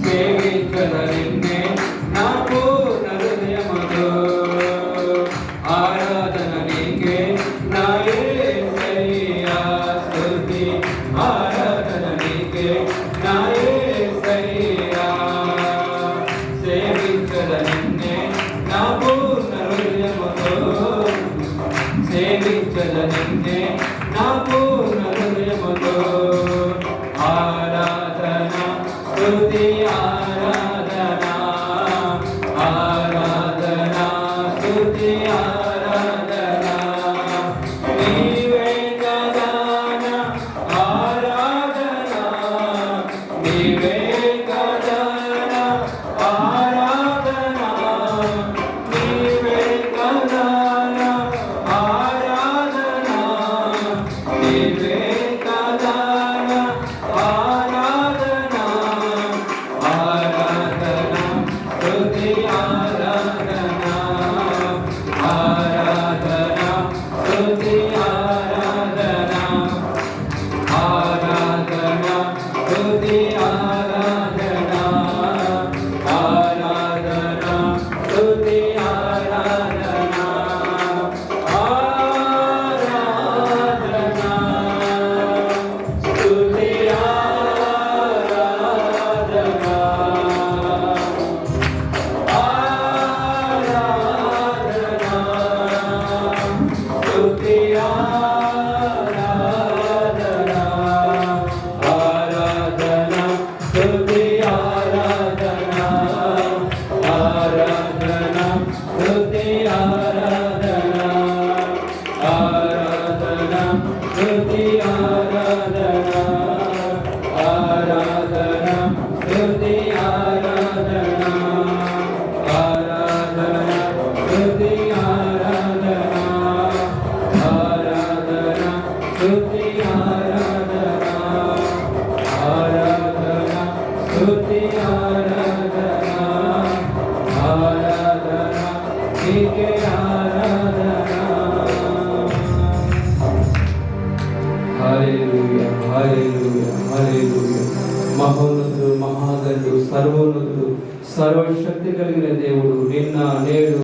సేవించద నిన్నే నా పూర్ణ హృదయముతో ఆరాధన నీకే నా యేసయ్యా స్తుతి ఆరాధన నీకే నా యేసయ్యా సేవించద నిన్నే నా పూర్ణ హృదయముతో సేవించద నిన్నే నా పూర్ణ హృదయముతో ఆరాధన స్తుతి ఆరాధన ఆరాధన స్తుతి ఆరాధన నీవే కదా నా ఆరాధన నీవే కదా నా ఆరాధన నీవే కదా నా ఆరాధన నీవే కదా నా ఆరాధన ఆరాధన స్తుతి ఆరాధన ఆరాధన స్తుతి ఆరాధన ఆరాధన స్తుతి ఆరాధన ఆరాధన స్తుతి ఆరాధన ఆరాధన స్తుతి ఆరాధన ఆరాధన స్తుతి ఆరాధన ఆరాధన స్తుతి ఆరాధన ఆరాధన స్తుతి ఆరాధన ఆరాధన స్తుతి ఆరాధన ఆరాధన స్తుతి ఆరాధన ఆరాధన స్తుతి ఆరాధన ఆరాధన స్తుతి ఆరాధన ఆరాధన స్తుతి ఆరాధన ఆరాధన నీకే ఆరాధన హల్లెలూయా హల్లెలూయా హల్లెలూయా మహోన్నతుడు మహాగణుడు సర్వోన్నతుడు సర్వశక్తి కలిగిన దేవుడు నిన్న నేడు